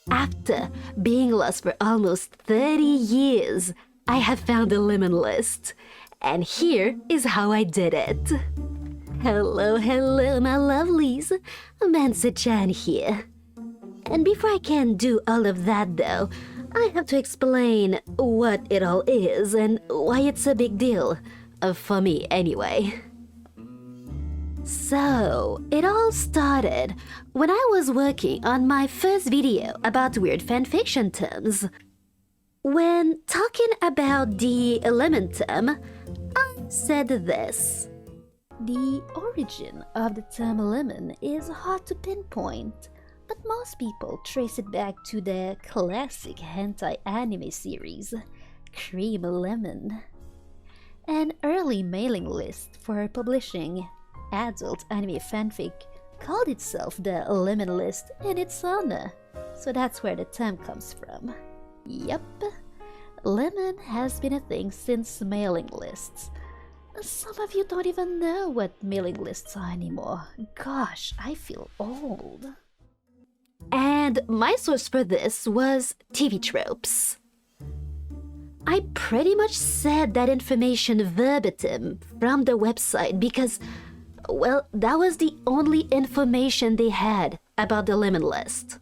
After being lost for almost 30 years, I have found a lemon list. And here is how I did it. Hello, hello, my lovelies. Mansa-chan here. And before I can do all of that though, I have to explain what it all is and why it's a big deal. For me anyway. So, it all started when I was working on my first video about weird fanfiction terms. When talking about the lemon term, I said this. The origin of the term lemon is hard to pinpoint, but most people trace it back to the classic hentai anime series, Cream Lemon. An early mailing list for publishing adult anime fanfic called itself the Lemon List in its honor, so that's where the term comes from. Yep, lemon has been a thing since mailing lists. Some of you don't even know what mailing lists are anymore. Gosh, I feel old. And my source for this was TV tropes. I pretty much said that information verbatim from the website because, well, that was the only information they had about the lemon list.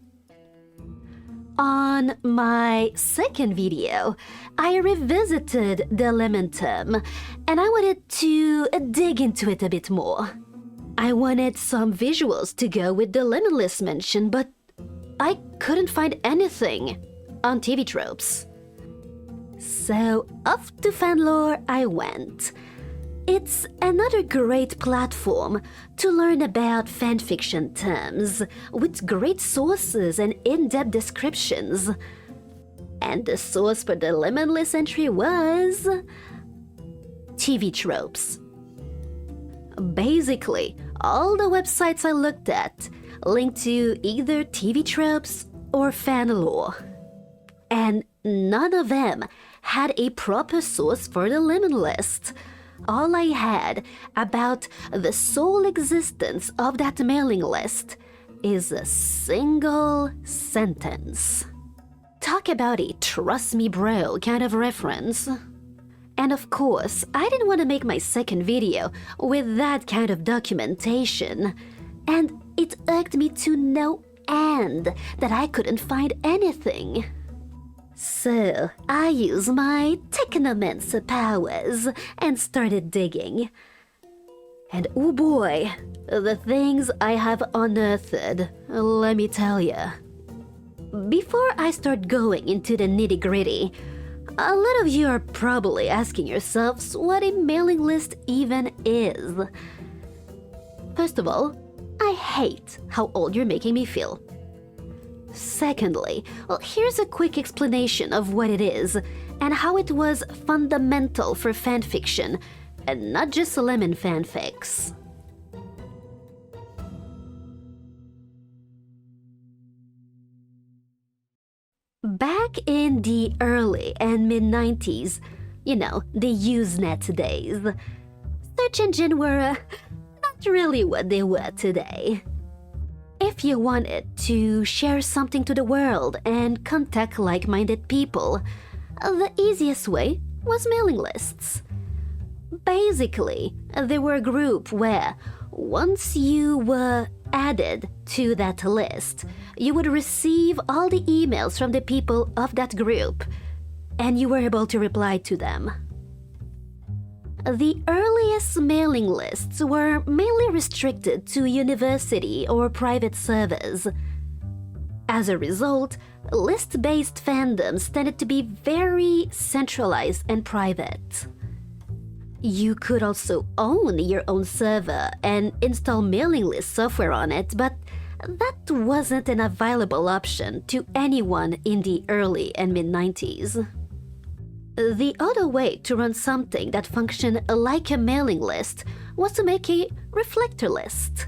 On my second video, I revisited the lemon term and I wanted to dig into it a bit more. I wanted some visuals to go with the lemon list mention, but I couldn't find anything on TV tropes. So off to Fanlore I went. It's another great platform to learn about fanfiction terms, with great sources and in-depth descriptions. And the source for the lemon list entry was TV tropes. Basically, all the websites I looked at linked to either TV tropes or fanlore. And none of them had a proper source for the lemon list. All I had about the sole existence of that mailing list is a single sentence. Talk about a trust me bro kind of reference. And of course, I didn't want to make my second video with that kind of documentation. And it irked me to no end that I couldn't find anything. So, I used my technomancer powers and started digging. And oh boy, the things I have unearthed, let me tell ya. Before I start going into the nitty-gritty, a lot of you are probably asking yourselves what a mailing list even is. First of all, I hate how old you're making me feel. Secondly, well, here's a quick explanation of what it is and how it was fundamental for fanfiction, and not just lemon fanfics. Back in the early and mid-90s, you know, the Usenet days, search engines were not really what they were today. If you wanted to share something to the world and contact like-minded people, the easiest way was mailing lists. Basically, they were a group where, once you were added to that list, you would receive all the emails from the people of that group, and you were able to reply to them. The earliest mailing lists were mainly restricted to university or private servers. As a result, list-based fandoms tended to be very centralized and private. You could also own your own server and install mailing list software on it, but that wasn't an available option to anyone in the early and mid-90s. The other way to run something that functioned like a mailing list was to make a reflector list,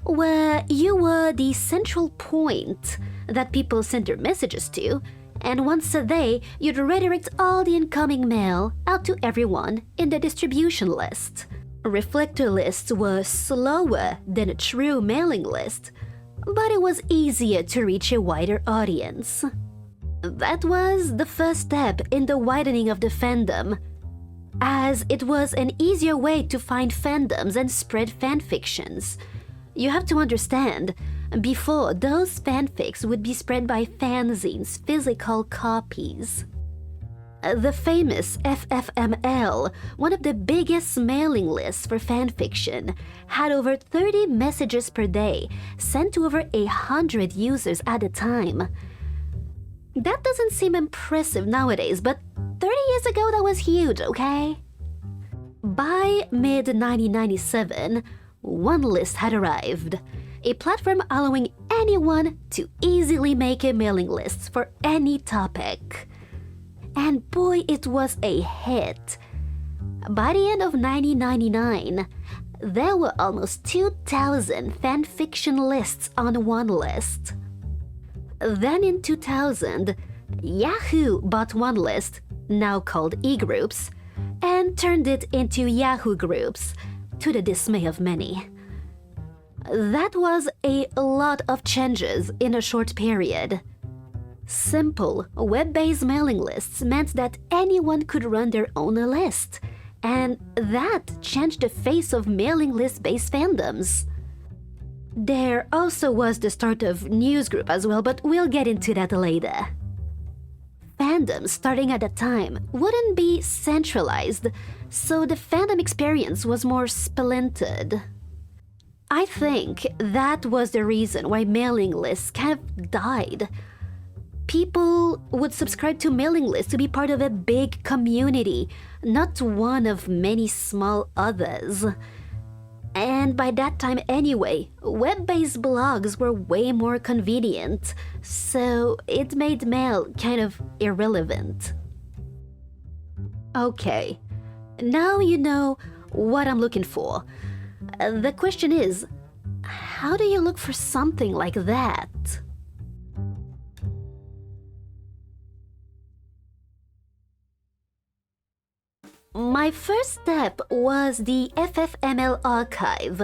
where you were the central point that people sent their messages to, and once a day you'd redirect all the incoming mail out to everyone in the distribution list. Reflector lists were slower than a true mailing list, but it was easier to reach a wider audience. That was the first step in the widening of the fandom, as it was an easier way to find fandoms and spread fanfictions. You have to understand, before, those fanfics would be spread by fanzines, physical copies. The famous FFML, one of the biggest mailing lists for fanfiction, had over 30 messages per day, sent to over 100 users at a time. That doesn't seem impressive nowadays, but 30 years ago that was huge, okay? By mid-1997, OneList had arrived, a platform allowing anyone to easily make a mailing list for any topic. And boy, it was a hit. By the end of 1999, there were almost 2,000 fanfiction lists on OneList. Then in 2000, Yahoo bought OneList, now called eGroups, and turned it into Yahoo Groups, to the dismay of many. That was a lot of changes in a short period. Simple, web-based mailing lists meant that anyone could run their own list, and that changed the face of mailing list-based fandoms. There also was the start of newsgroup as well, but we'll get into that later. Fandoms starting at that time wouldn't be centralized, so the fandom experience was more splintered. I think that was the reason why mailing lists kind of died. People would subscribe to mailing lists to be part of a big community, not one of many small others. And by that time anyway, web-based blogs were way more convenient, so it made mail kind of irrelevant. Okay, now you know what I'm looking for. The question is, how do you look for something like that? My first step was the FFML archive.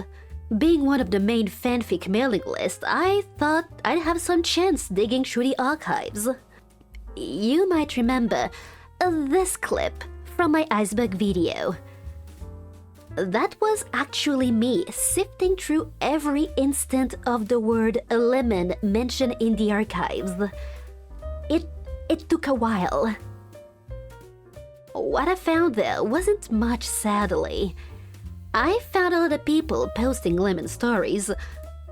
Being one of the main fanfic mailing lists, I thought I'd have some chance digging through the archives. You might remember this clip from my iceberg video. That was actually me sifting through every instant of the word lemon mentioned in the archives. It took a while. What I found there wasn't much, sadly. I found a lot of people posting lemon stories.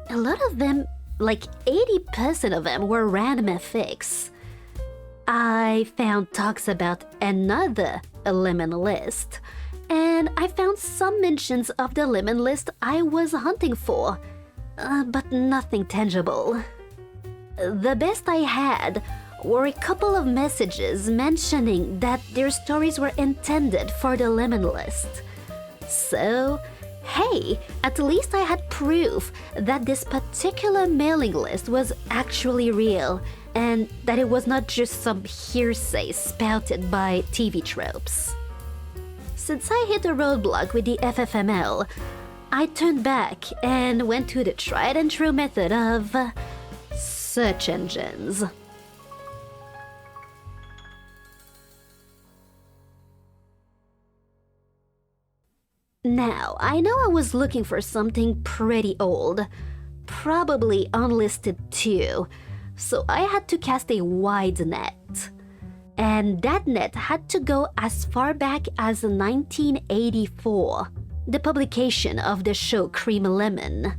A lot of them, like 80% of them, were random fics. I found talks about another lemon list, and I found some mentions of the lemon list I was hunting for, but nothing tangible. The best I had were a couple of messages mentioning that their stories were intended for the lemon list. So, hey, at least I had proof that this particular mailing list was actually real and that it was not just some hearsay spouted by TV tropes. Since I hit a roadblock with the FFML, I turned back and went to the tried and true method of search engines. Now, I know I was looking for something pretty old, probably unlisted too, so I had to cast a wide net. And that net had to go as far back as 1984, the publication of the show Cream Lemon.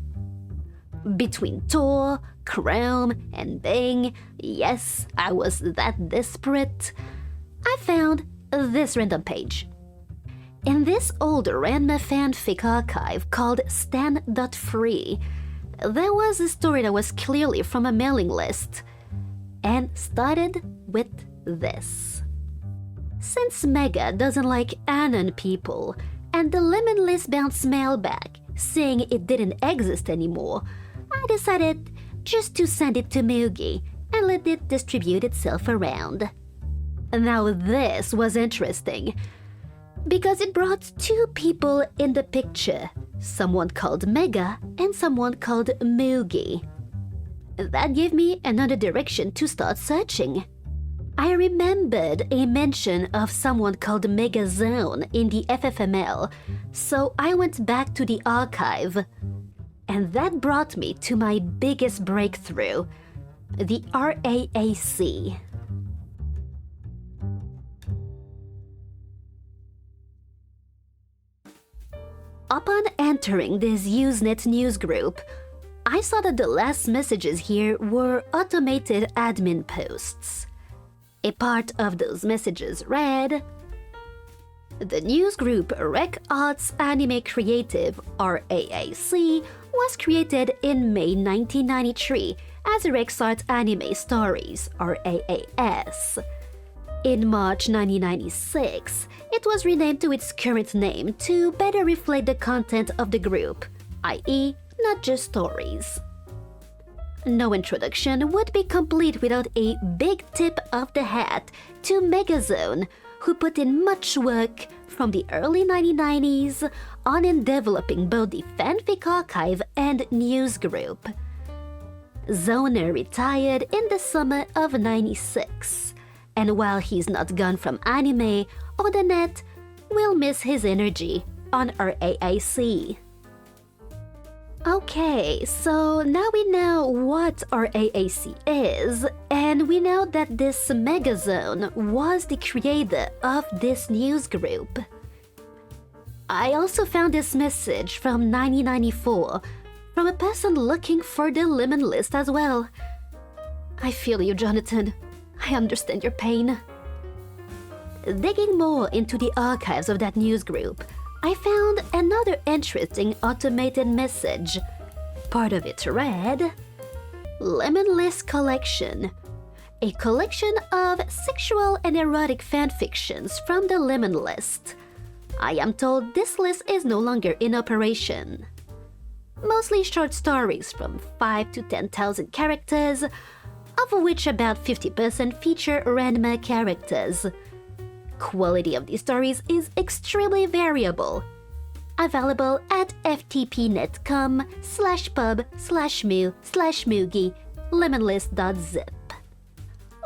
Between Tor, Chrome, and Bing, yes, I was that desperate, I found this random page. In this old random fanfic archive called Stan.free, there was a story that was clearly from a mailing list, and started with this. Since Mega doesn't like anon people, and the lemon list bounced mail back, saying it didn't exist anymore, I decided just to send it to Mugi and let it distribute itself around. Now this was interesting, because it brought two people in the picture, someone called Mega and someone called Mugi. That gave me another direction to start searching. I remembered a mention of someone called Megazone in the FFML, so I went back to the archive. And that brought me to my biggest breakthrough, the RAAC. Upon entering this Usenet newsgroup, I saw that the last messages here were automated admin posts. A part of those messages read, "The newsgroup Rec Arts Anime Creative, RAAC, was created in May 1993 as Rec Arts Anime Stories, RAAS. In March 1996, it was renamed to its current name to better reflect the content of the group, i.e., not just stories." No introduction would be complete without a big tip of the hat to Megazone, who put in much work from the early 1990s on in developing both the fanfic archive and newsgroup. Zoner retired in the summer of '96, and while he's not gone from anime or the net, we'll miss his energy on RAAC. Okay, so now we know what RAAC is, and we know that this Megazone was the creator of this newsgroup. I also found this message from 1994 from a person looking for the lemon list as well. I feel you, Jonathan. I understand your pain. Digging more into the archives of that newsgroup, I found another interesting automated message. Part of it read, "Lemon List Collection, a collection of sexual and erotic fanfictions from the Lemon List. I am told this list is no longer in operation. Mostly short stories from 5 to 10,000 characters, of which about 50% feature ranma characters. Quality of these stories is extremely variable. Available at ftp.net com/pub/mu/mugi lemonlist.zip."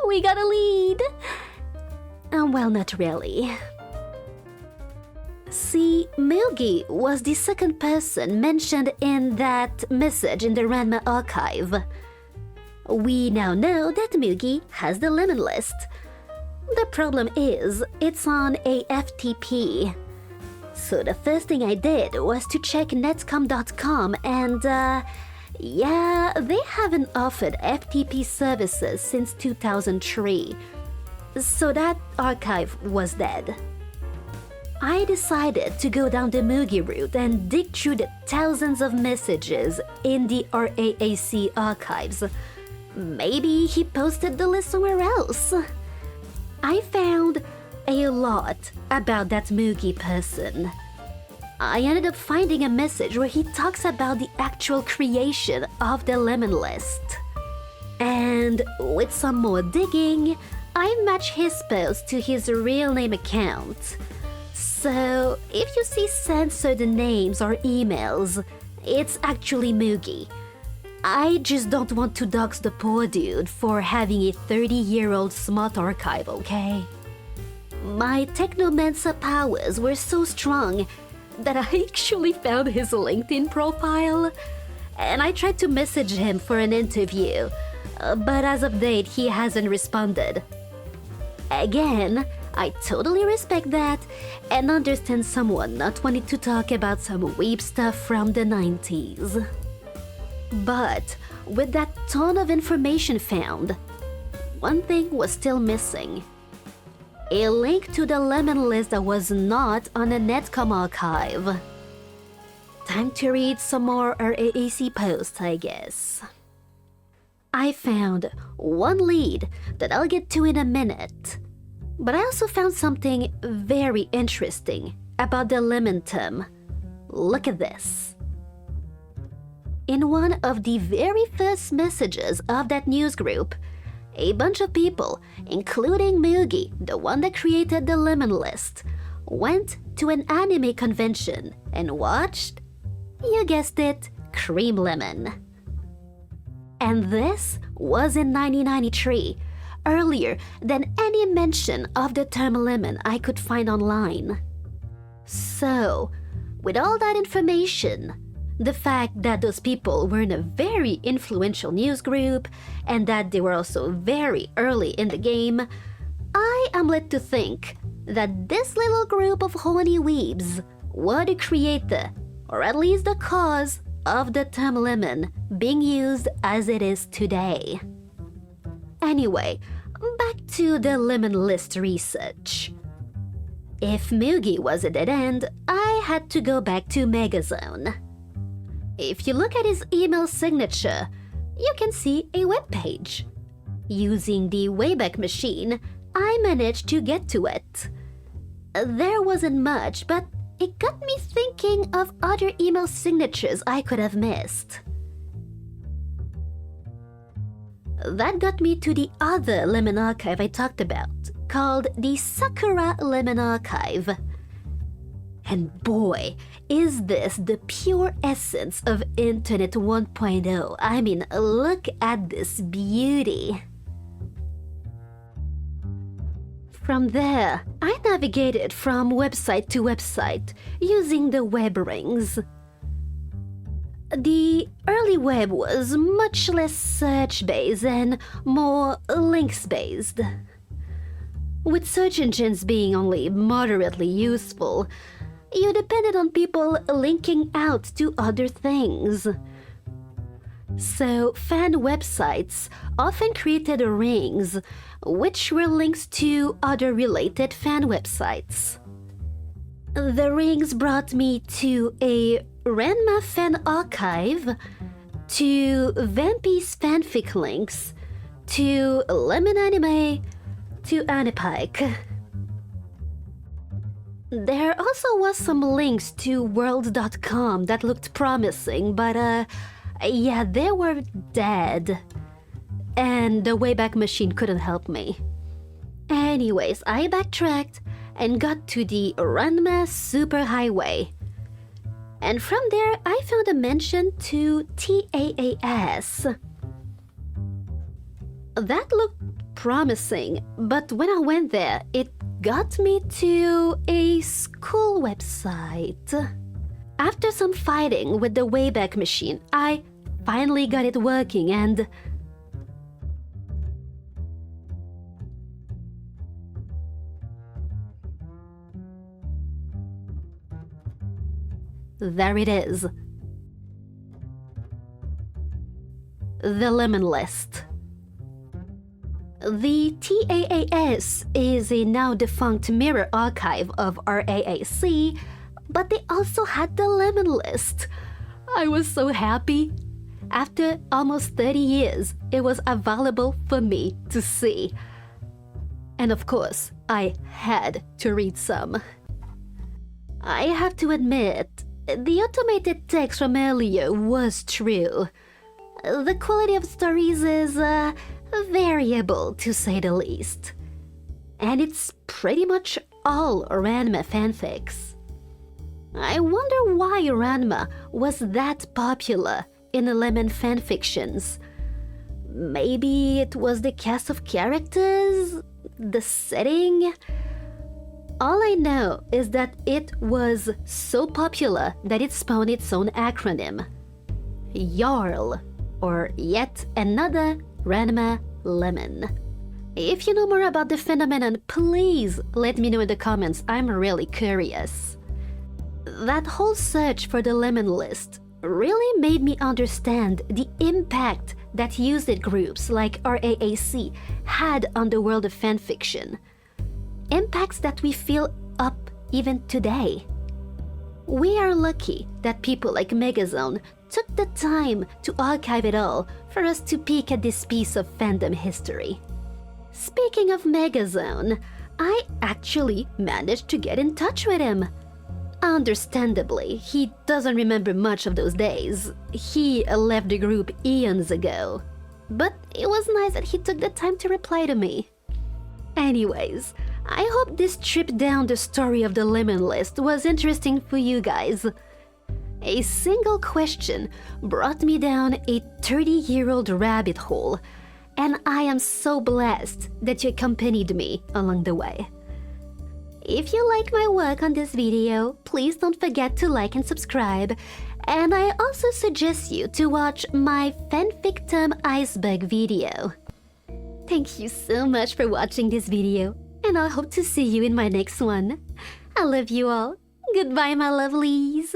We got a lead! Well, not really. See, Mugi was the second person mentioned in that message in the Ranma archive. We now know that Mugi has the lemon list. The problem is, it's on a FTP. So the first thing I did was to check netcom.com and, yeah, they haven't offered FTP services since 2003. So that archive was dead. I decided to go down the Mugi route and dig through the thousands of messages in the RAAC archives. Maybe he posted the list somewhere else. I found a lot about that Mugi person. I ended up finding a message where he talks about the actual creation of the lemon list. And with some more digging, I matched his post to his real name account. So if you see censored names or emails, it's actually Mugi. I just don't want to dox the poor dude for having a 30-year-old smart archive, okay? My technomancer powers were so strong that I actually found his LinkedIn profile, and I tried to message him for an interview, but as of date, he hasn't responded. Again, I totally respect that and understand someone not wanting to talk about some weeb stuff from the 90s. But with that ton of information found, one thing was still missing. A link to the lemon list that was not on the Netcom archive. Time to read some more RAAC posts, I guess. I found one lead that I'll get to in a minute. But I also found something very interesting about the lemon term. Look at this. In one of the very first messages of that newsgroup, a bunch of people, including Mugi, the one that created the lemon list, went to an anime convention and watched, you guessed it, Cream Lemon. And this was in 1993, earlier than any mention of the term lemon I could find online. So, with all that information, the fact that those people were in a very influential news group and that they were also very early in the game, I am led to think that this little group of horny weebs were the creator, or at least the cause, of the term lemon being used as it is today. Anyway, back to the lemon list research. If Mugi was a dead end, I had to go back to Megazone. If you look at his email signature, you can see a web page. Using the Wayback Machine, I managed to get to it. There wasn't much, but it got me thinking of other email signatures I could have missed. That got me to the other lemon archive I talked about, called the Sakura Lemon Archive. And boy, is this the pure essence of Internet 1.0. I mean, look at this beauty. From there, I navigated from website to website using the web rings. The early web was much less search-based and more links-based. With search engines being only moderately useful, you depended on people linking out to other things. So fan websites often created rings, which were links to other related fan websites. The rings brought me to a Ranma fan archive, to Vampy's fanfic links, to Lemon Anime, to Anipike. There also was some links to world.com that looked promising, but yeah, they were dead. And the Wayback Machine couldn't help me. Anyways, I backtracked and got to the Ranma Superhighway. And from there, I found a mention to TAAS. That looked promising, but when I went there, it got me to a school website. After some fighting with the Wayback Machine, I finally got it working and... there it is. The Lemon List. The TAAS is a now defunct mirror archive of RAAC, but they also had the Lemon List. I was so happy. After almost 30 years, it was available for me to see. And of course, I had to read some. I have to admit, the automated text from earlier was true. The quality of stories is variable, to say the least. And it's pretty much all Ranma fanfics. I wonder why Ranma was that popular in the Lemon fanfictions. Maybe it was the cast of characters? The setting? All I know is that it was so popular that it spawned its own acronym. YARL, or Yet Another Ranma Lemon. If you know more about the phenomenon, please let me know in the comments. I'm really curious. That whole search for the Lemon List really made me understand the impact that usage groups like RAAC had on the world of fanfiction. Impacts that we feel up even today. We are lucky that people like Megazone took the time to archive it all for us to peek at this piece of fandom history. Speaking of Megazone, I actually managed to get in touch with him. Understandably, he doesn't remember much of those days. He left the group eons ago. But it was nice that he took the time to reply to me. Anyways, I hope this trip down the story of the Lemon List was interesting for you guys. A single question brought me down a 30-year-old rabbit hole, and I am so blessed that you accompanied me along the way. If you like my work on this video, please don't forget to like and subscribe, and I also suggest you to watch my fanfic term iceberg video. Thank you so much for watching this video, and I hope to see you in my next one. I love you all. Goodbye, my lovelies.